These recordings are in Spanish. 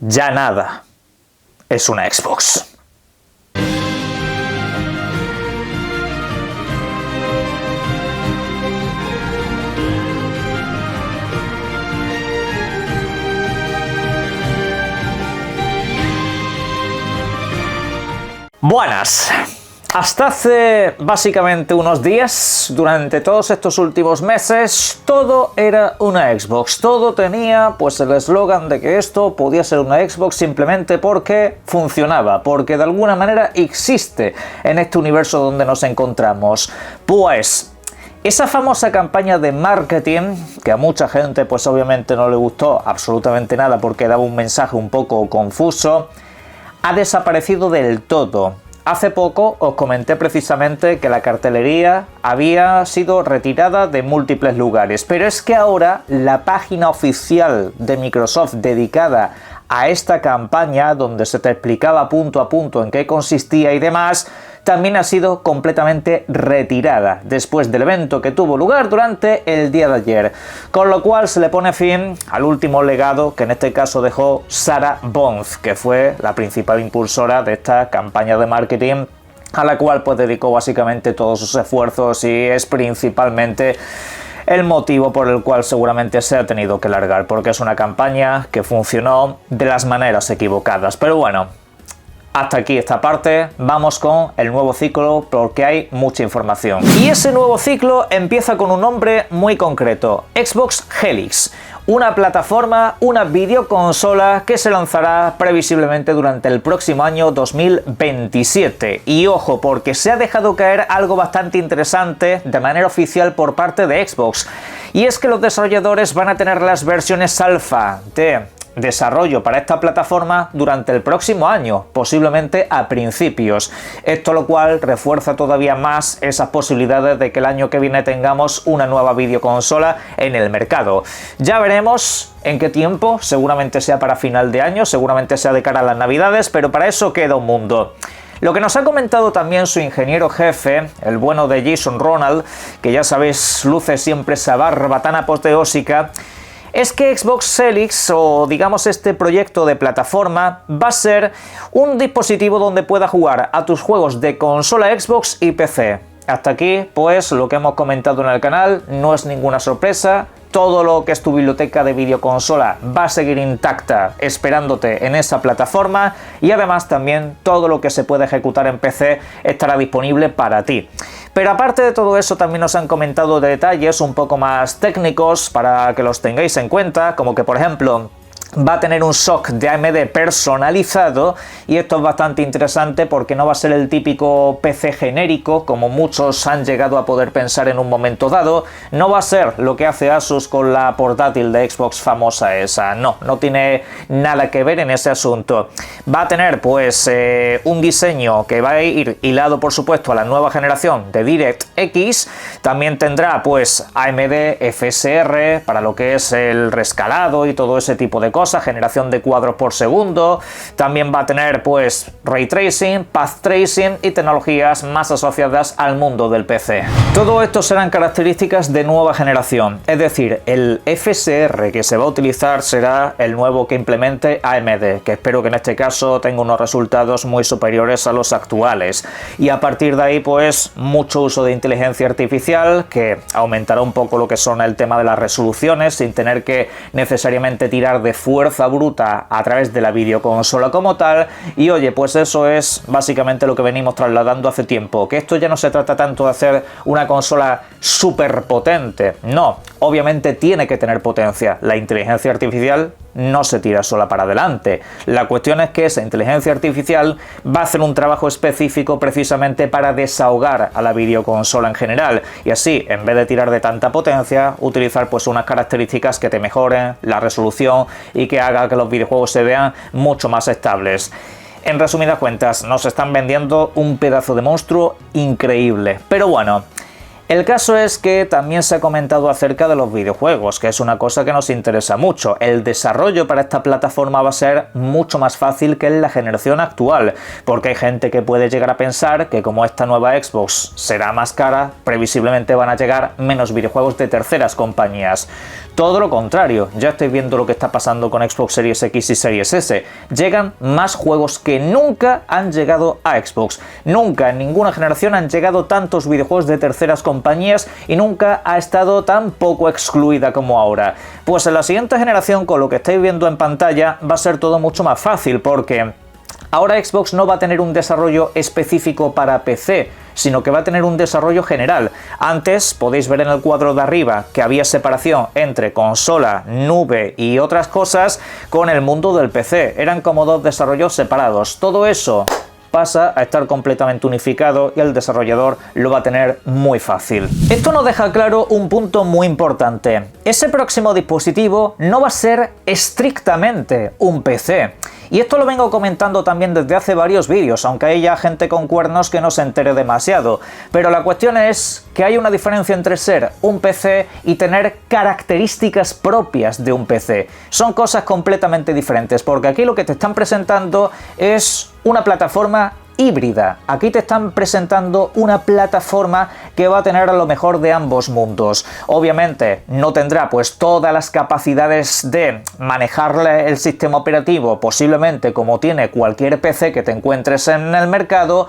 ya nada es una Xbox. Buenas. Hasta hace básicamente unos días, durante todos estos últimos meses, todo era una Xbox. Todo tenía pues el eslogan de que esto podía ser una Xbox simplemente porque funcionaba, porque de alguna manera existe en este universo donde nos encontramos. Pues esa famosa campaña de marketing, que a mucha gente pues obviamente no le gustó absolutamente nada porque daba un mensaje un poco confuso, ha desaparecido del todo. Hace poco os comenté precisamente que la cartelería había sido retirada de múltiples lugares, pero es que ahora la página oficial de Microsoft dedicada a esta campaña, donde se te explicaba punto a punto en qué consistía y demás, también ha sido completamente retirada después del evento que tuvo lugar durante el día de ayer, con lo cual se le pone fin al último legado que en este caso dejó Sarah Bond, que fue la principal impulsora de esta campaña de marketing, a la cual pues dedicó básicamente todos sus esfuerzos y es principalmente el motivo por el cual seguramente se ha tenido que largar, porque es una campaña que funcionó de las maneras equivocadas. Pero bueno, hasta aquí esta parte, vamos con el nuevo ciclo porque hay mucha información. Y ese nuevo ciclo empieza con un nombre muy concreto: Xbox Helix. Una plataforma, una videoconsola que se lanzará previsiblemente durante el próximo año 2027. Y ojo, porque se ha dejado caer algo bastante interesante de manera oficial por parte de Xbox. Y es que los desarrolladores van a tener las versiones alfa de desarrollo para esta plataforma durante el próximo año, posiblemente a principios. Esto lo cual refuerza todavía más esas posibilidades de que el año que viene tengamos una nueva videoconsola en el mercado. Ya veremos en qué tiempo, seguramente sea para final de año, seguramente sea de cara a las navidades, pero para eso queda un mundo. Lo que nos ha comentado también su ingeniero jefe, el bueno de Jason Ronald, que ya sabéis luce siempre esa barba tan apoteósica, es que Xbox Helix, o digamos este proyecto de plataforma, va a ser un dispositivo donde pueda jugar a tus juegos de consola Xbox y PC. Hasta aquí, pues, lo que hemos comentado en el canal no es ninguna sorpresa. Todo lo que es tu biblioteca de videoconsola va a seguir intacta esperándote en esa plataforma y además también todo lo que se puede ejecutar en PC estará disponible para ti. Pero aparte de todo eso también nos han comentado detalles un poco más técnicos para que los tengáis en cuenta, como que por ejemplo va a tener un SoC de AMD personalizado y esto es bastante interesante porque no va a ser el típico PC genérico como muchos han llegado a poder pensar en un momento dado. No va a ser lo que hace Asus con la portátil de Xbox famosa esa, no tiene nada que ver en ese asunto. Va a tener pues un diseño que va a ir hilado por supuesto a la nueva generación de DirectX. También tendrá pues AMD FSR para lo que es el rescalado y todo ese tipo de cosas, generación de cuadros por segundo. También va a tener pues Ray Tracing, Path Tracing y tecnologías más asociadas al mundo del PC. Todo esto serán características de nueva generación, es decir, el FSR que se va a utilizar será el nuevo que implemente AMD, que espero que en este caso tenga unos resultados muy superiores a los actuales. Y a partir de ahí pues mucho uso de inteligencia artificial que aumentará un poco lo que son el tema de las resoluciones sin tener que necesariamente tirar de fuerza bruta a través de la videoconsola como tal. Y oye, pues eso es básicamente lo que venimos trasladando hace tiempo, que esto ya no se trata tanto de hacer una consola súper potente, no, obviamente tiene que tener potencia, la inteligencia artificial no se tira sola para adelante. La cuestión es que esa inteligencia artificial va a hacer un trabajo específico precisamente para desahogar a la videoconsola en general y así, en vez de tirar de tanta potencia, utilizar pues unas características que te mejoren la resolución y que haga que los videojuegos se vean mucho más estables. En resumidas cuentas, nos están vendiendo un pedazo de monstruo increíble. Pero bueno, El caso es que también se ha comentado acerca de los videojuegos, que es una cosa que nos interesa mucho. El desarrollo para esta plataforma va a ser mucho más fácil que en la generación actual, porque hay gente que puede llegar a pensar que como esta nueva Xbox será más cara, previsiblemente van a llegar menos videojuegos de terceras compañías. Todo lo contrario, ya estáis viendo lo que está pasando con Xbox Series X y Series S. Llegan más juegos que nunca han llegado a Xbox. Nunca en ninguna generación han llegado tantos videojuegos de terceras compañías y nunca ha estado tan poco excluida como ahora. Pues en la siguiente generación, con lo que estáis viendo en pantalla, va a ser todo mucho más fácil porque ahora Xbox no va a tener un desarrollo específico para PC, sino que va a tener un desarrollo general. Antes podéis ver en el cuadro de arriba que había separación entre consola, nube y otras cosas con el mundo del PC. Eran como dos desarrollos separados. Todo eso pasa a estar completamente unificado y el desarrollador lo va a tener muy fácil. Esto nos deja claro un punto muy importante. Ese próximo dispositivo no va a ser estrictamente un PC. Y esto lo vengo comentando también desde hace varios vídeos, aunque hay ya gente con cuernos que no se entere demasiado. Pero la cuestión es que hay una diferencia entre ser un PC y tener características propias de un PC. Son cosas completamente diferentes, porque aquí lo que te están presentando es una plataforma híbrida. Aquí te están presentando una plataforma que va a tener a lo mejor de ambos mundos. Obviamente no tendrá pues todas las capacidades de manejarle el sistema operativo, posiblemente como tiene cualquier PC que te encuentres en el mercado,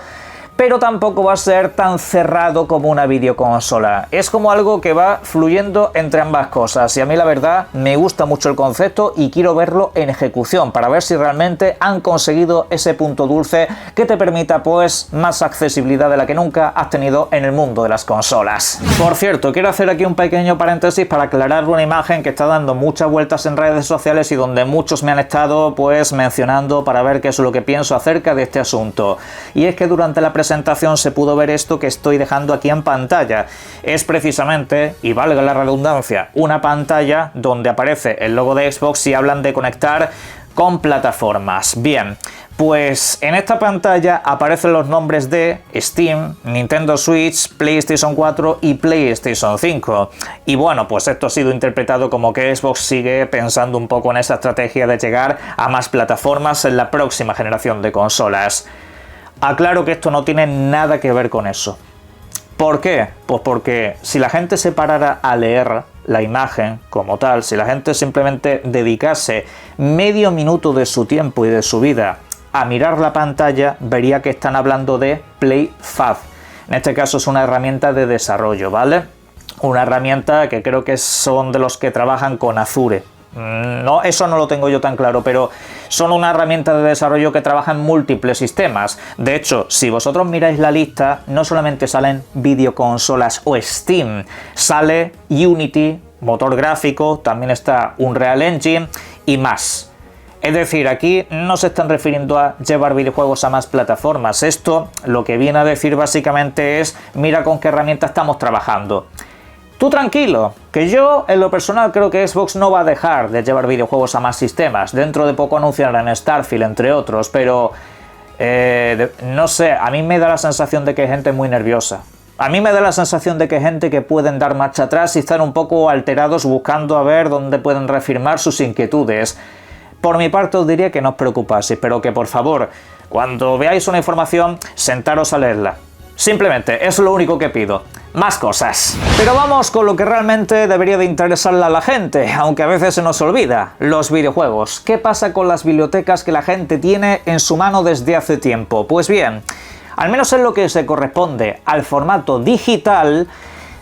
pero tampoco va a ser tan cerrado como una videoconsola. Es como algo que va fluyendo entre ambas cosas y a mí la verdad me gusta mucho el concepto y quiero verlo en ejecución para ver si realmente han conseguido ese punto dulce que te permita pues más accesibilidad de la que nunca has tenido en el mundo de las consolas. Por cierto, quiero hacer aquí un pequeño paréntesis para aclarar una imagen que está dando muchas vueltas en redes sociales y donde muchos me han estado pues mencionando para ver qué es lo que pienso acerca de este asunto. Y es que durante la presentación se pudo ver esto que estoy dejando aquí en pantalla. Es precisamente, y valga la redundancia, una pantalla donde aparece el logo de Xbox y hablan de conectar con plataformas. Bien, pues en esta pantalla aparecen los nombres de Steam, Nintendo Switch, PlayStation 4 y PlayStation 5. Y bueno, pues esto ha sido interpretado como que Xbox sigue pensando un poco en esa estrategia de llegar a más plataformas en la próxima generación de consolas. Aclaro que esto no tiene nada que ver con eso. ¿Por qué? Pues porque si la gente se parara a leer la imagen como tal, si la gente simplemente dedicase medio minuto de su tiempo y de su vida a mirar la pantalla, vería que están hablando de PlayFab. En este caso es una herramienta de desarrollo, ¿vale? Una herramienta que creo que son de los que trabajan con Azure. No, eso no lo tengo yo tan claro, pero son una herramienta de desarrollo que trabaja en múltiples sistemas. De hecho, si vosotros miráis la lista, no solamente salen videoconsolas o Steam, sale Unity, motor gráfico, también está Unreal Engine y más. Es decir, aquí no se están refiriendo a llevar videojuegos a más plataformas. Esto lo que viene a decir básicamente es, mira con qué herramienta estamos trabajando. Tú tranquilo, que yo en lo personal creo que Xbox no va a dejar de llevar videojuegos a más sistemas. Dentro de poco anunciarán Starfield, entre otros, pero no sé, a mí me da la sensación de que hay gente muy nerviosa. A mí me da la sensación de que hay gente que pueden dar marcha atrás y estar un poco alterados buscando a ver dónde pueden reafirmar sus inquietudes. Por mi parte os diría que no os preocupáis, pero que por favor, cuando veáis una información, sentaros a leerla. Simplemente, es lo único que pido. Más cosas. Pero vamos con lo que realmente debería de interesarle a la gente, aunque a veces se nos olvida, los videojuegos. ¿Qué pasa con las bibliotecas que la gente tiene en su mano desde hace tiempo? Pues bien, al menos en lo que se corresponde al formato digital,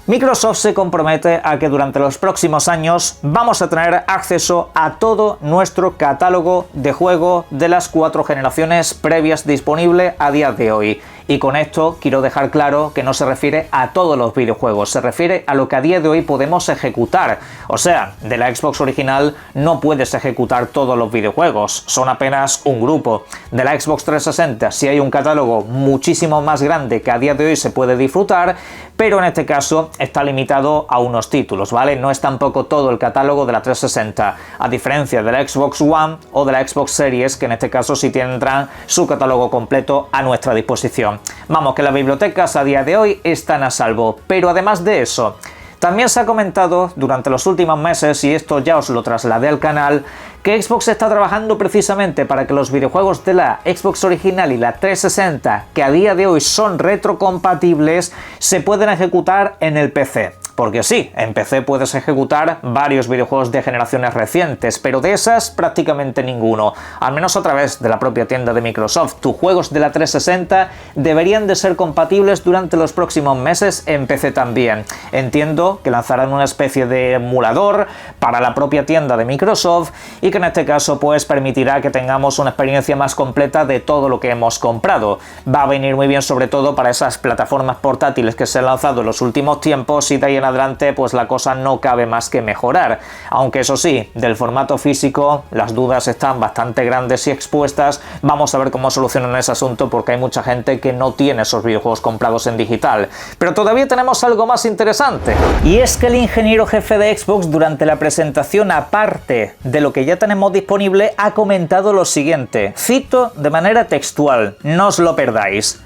Microsoft se compromete a que durante los próximos años vamos a tener acceso a todo nuestro catálogo de juego de las 4 generaciones previas disponible a día de hoy. Y con esto quiero dejar claro que no se refiere a todos los videojuegos, se refiere a lo que a día de hoy podemos ejecutar. O sea, de la Xbox original no puedes ejecutar todos los videojuegos, son apenas un grupo. De la Xbox 360 sí hay un catálogo muchísimo más grande que a día de hoy se puede disfrutar, pero en este caso está limitado a unos títulos, ¿vale? No es tampoco todo el catálogo de la 360, a diferencia de la Xbox One o de la Xbox Series, que en este caso sí tendrán su catálogo completo a nuestra disposición. bueno, vamos, que las bibliotecas a día de hoy están a salvo. Pero además de eso, también se ha comentado durante los últimos meses, y esto ya os lo trasladé al canal, que Xbox está trabajando precisamente para que los videojuegos de la Xbox original y la 360, que a día de hoy son retrocompatibles, se pueden ejecutar en el PC. Porque sí, en PC puedes ejecutar varios videojuegos de generaciones recientes, pero de esas prácticamente ninguno. Al menos a través de la propia tienda de Microsoft. Tus juegos de la 360 deberían de ser compatibles durante los próximos meses en PC también. Entiendo que lanzarán una especie de emulador para la propia tienda de Microsoft y que en este caso pues permitirá que tengamos una experiencia más completa de todo lo que hemos comprado. Va a venir muy bien sobre todo para esas plataformas portátiles que se han lanzado en los últimos tiempos y de ahí en adelante pues la cosa no cabe más que mejorar, aunque eso sí, del formato físico las dudas están bastante grandes y expuestas. Vamos a ver cómo solucionan ese asunto porque hay mucha gente que no tiene esos videojuegos comprados en digital. Pero todavía tenemos algo más interesante, y es que el ingeniero jefe de Xbox durante la presentación, aparte de lo que ya tenemos disponible, ha comentado lo siguiente, cito de manera textual, no os lo perdáis: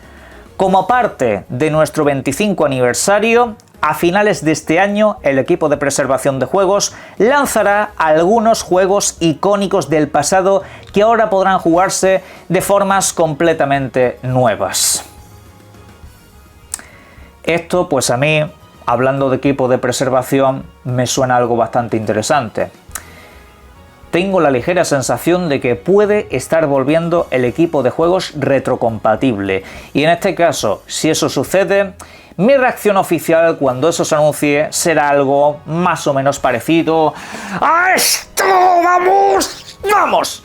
como parte de nuestro 25 aniversario, a finales de este año, el equipo de preservación de juegos lanzará algunos juegos icónicos del pasado que ahora podrán jugarse de formas completamente nuevas. Esto, pues a mí, hablando de equipo de preservación, me suena algo bastante interesante. Tengo la ligera sensación de que puede estar volviendo el equipo de juegos retrocompatible. Y en este caso, si eso sucede, mi reacción oficial cuando eso se anuncie será algo más o menos parecido a esto. ¡Vamos! ¡Vamos!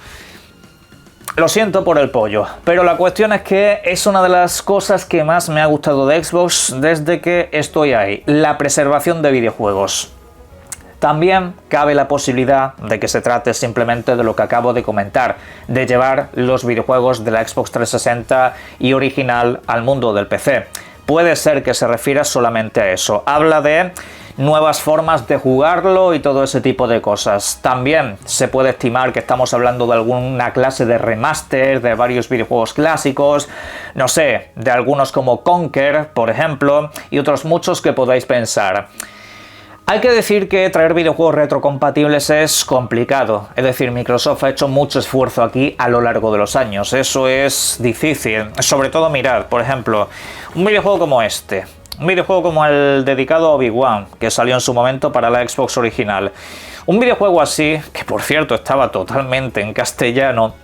Lo siento por el pollo, pero la cuestión es que es una de las cosas que más me ha gustado de Xbox desde que estoy ahí, la preservación de videojuegos. También cabe la posibilidad de que se trate simplemente de lo que acabo de comentar, de llevar los videojuegos de la Xbox 360 y original al mundo del PC. Puede ser que se refiera solamente a eso. Habla de nuevas formas de jugarlo y todo ese tipo de cosas. También se puede estimar que estamos hablando de alguna clase de remaster de varios videojuegos clásicos, no sé, de algunos como Conker, por ejemplo, y otros muchos que podáis pensar. Hay que decir que traer videojuegos retrocompatibles es complicado, es decir, Microsoft ha hecho mucho esfuerzo aquí a lo largo de los años, eso es difícil, sobre todo mirad, por ejemplo, un videojuego como este, un videojuego como el dedicado a Obi-Wan, que salió en su momento para la Xbox original, un videojuego así, que por cierto estaba totalmente en castellano,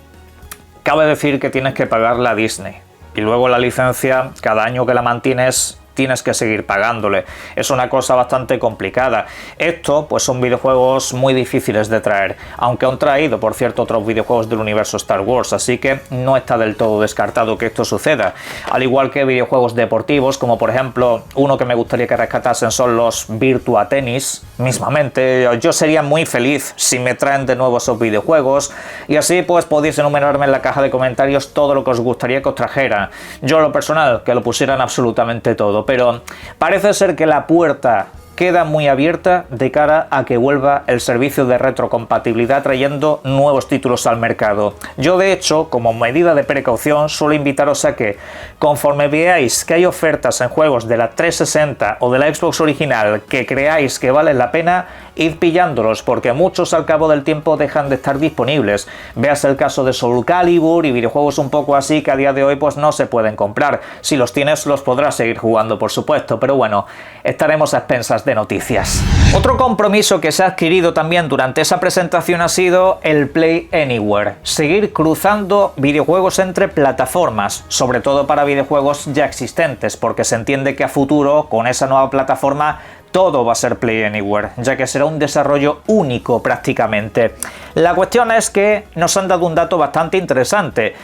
cabe decir que tienes que pagarle a Disney, y luego la licencia, cada año que la mantienes, tienes que seguir pagándole. Es una cosa bastante complicada. Esto, pues son videojuegos muy difíciles de traer, aunque han traído, por cierto, otros videojuegos del universo Star Wars, así que no está del todo descartado que esto suceda. Al igual que videojuegos deportivos, como por ejemplo, uno que me gustaría que rescatasen son los Virtua Tennis, mismamente. Yo sería muy feliz si me traen de nuevo esos videojuegos, y así pues podéis enumerarme en la caja de comentarios todo lo que os gustaría que os trajera. Yo, en lo personal, que lo pusieran absolutamente todo. Pero parece ser que la puerta queda muy abierta de cara a que vuelva el servicio de retrocompatibilidad trayendo nuevos títulos al mercado. Yo, de hecho, como medida de precaución, suelo invitaros a que, conforme veáis que hay ofertas en juegos de la 360 o de la Xbox original que creáis que valen la pena, id pillándolos, porque muchos al cabo del tiempo dejan de estar disponibles. Veas el caso de Soul Calibur y videojuegos un poco así que a día de hoy pues no se pueden comprar. Si los tienes los podrás seguir jugando, por supuesto, pero bueno, estaremos a expensas de noticias. Otro compromiso que se ha adquirido también durante esa presentación ha sido el Play Anywhere. Seguir cruzando videojuegos entre plataformas, sobre todo para videojuegos ya existentes, porque se entiende que a futuro, con esa nueva plataforma, todo va a ser Play Anywhere, ya que será un desarrollo único prácticamente. La cuestión es que nos han dado un dato bastante interesante.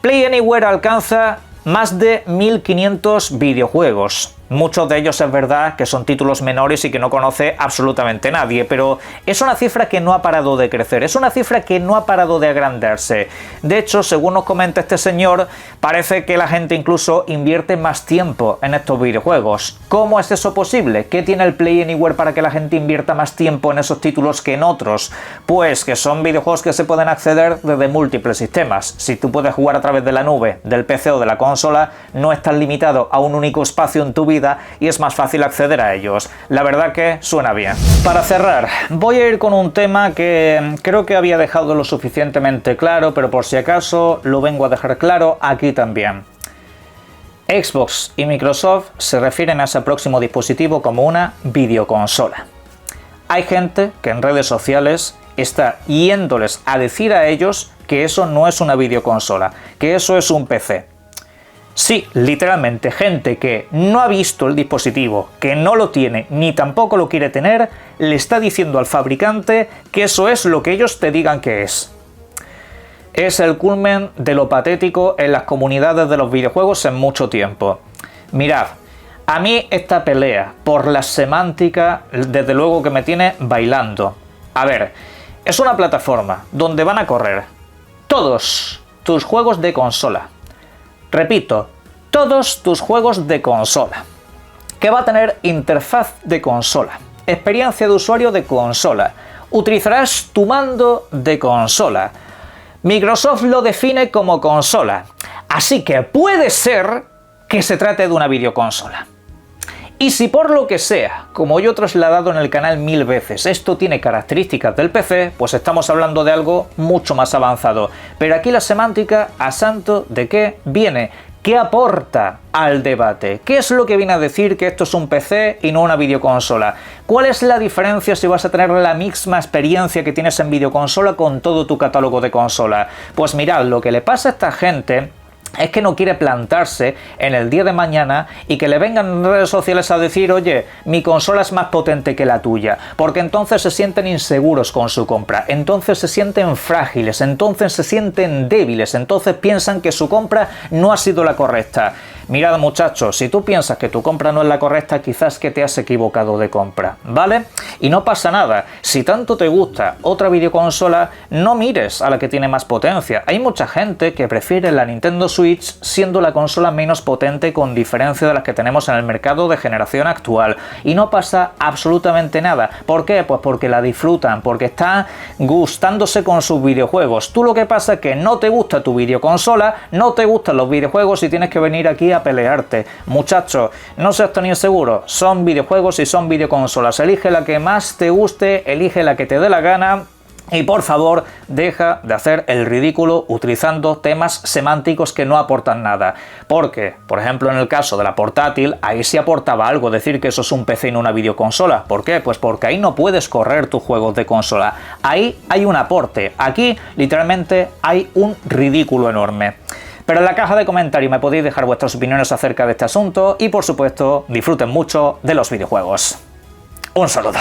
Play Anywhere alcanza más de 1500 videojuegos. Muchos de ellos es verdad que son títulos menores y que no conoce absolutamente nadie, pero es una cifra que no ha parado de crecer, es una cifra que no ha parado de agrandarse. De hecho, según nos comenta este señor, parece que la gente incluso invierte más tiempo en estos videojuegos. ¿Cómo es eso posible? ¿Qué tiene el Play Anywhere para que la gente invierta más tiempo en esos títulos que en otros? Pues que son videojuegos que se pueden acceder desde múltiples sistemas. Si tú puedes jugar a través de la nube, del PC o de la consola, no estás limitado a un único espacio en tu vida y es más fácil acceder a ellos. La verdad que suena bien. Para cerrar, voy a ir con un tema que creo que había dejado lo suficientemente claro, pero por si acaso lo vengo a dejar claro aquí también. Xbox y Microsoft se refieren a ese próximo dispositivo como una videoconsola. Hay gente que en redes sociales está yéndoles a decir a ellos que eso no es una videoconsola, que eso es un PC. Sí, literalmente, gente que no ha visto el dispositivo, que no lo tiene ni tampoco lo quiere tener, le está diciendo al fabricante que eso es lo que ellos te digan que es. Es el culmen de lo patético en las comunidades de los videojuegos en mucho tiempo. Mirad, a mí esta pelea por la semántica, desde luego que me tiene bailando. A ver, es una plataforma donde van a correr todos tus juegos de consola. Repito, todos tus juegos de consola, que va a tener interfaz de consola, experiencia de usuario de consola, utilizarás tu mando de consola. Microsoft lo define como consola, así que puede ser que se trate de una videoconsola. Y si por lo que sea, como yo he trasladado en el canal 1000 veces, esto tiene características del PC, pues estamos hablando de algo mucho más avanzado. Pero aquí la semántica, ¿a santo de qué viene? ¿Qué aporta al debate? ¿Qué es lo que viene a decir que esto es un PC y no una videoconsola? ¿Cuál es la diferencia si vas a tener la misma experiencia que tienes en videoconsola con todo tu catálogo de consola? Pues mirad, lo que le pasa a esta gente es que no quiere plantarse en el día de mañana y que le vengan en redes sociales a decir, oye, mi consola es más potente que la tuya, porque entonces se sienten inseguros con su compra, entonces se sienten frágiles, entonces se sienten débiles, entonces piensan que su compra no ha sido la correcta. Mirad, muchachos, si tú piensas que tu compra no es la correcta, quizás que te has equivocado de compra, ¿vale? Y no pasa nada, si tanto te gusta otra videoconsola, no mires a la que tiene más potencia. Hay mucha gente que prefiere la Nintendo Switch siendo la consola menos potente con diferencia de las que tenemos en el mercado de generación actual. Y no pasa absolutamente nada. ¿Por qué? Pues porque la disfrutan, porque están gustándose con sus videojuegos. Tú lo que pasa es que no te gusta tu videoconsola, no te gustan los videojuegos y tienes que venir aquí a pelearte. Muchachos, no seas tan inseguro, son videojuegos y son videoconsolas. Elige la que más te guste, elige la que te dé la gana. Y por favor, deja de hacer el ridículo utilizando temas semánticos que no aportan nada. Porque, por ejemplo, en el caso de la portátil, ahí sí aportaba algo decir que eso es un PC y no una videoconsola. ¿Por qué? Pues porque ahí no puedes correr tus juegos de consola. Ahí hay un aporte. Aquí, literalmente, hay un ridículo enorme. Pero en la caja de comentarios me podéis dejar vuestras opiniones acerca de este asunto y, por supuesto, disfruten mucho de los videojuegos. Un saludo.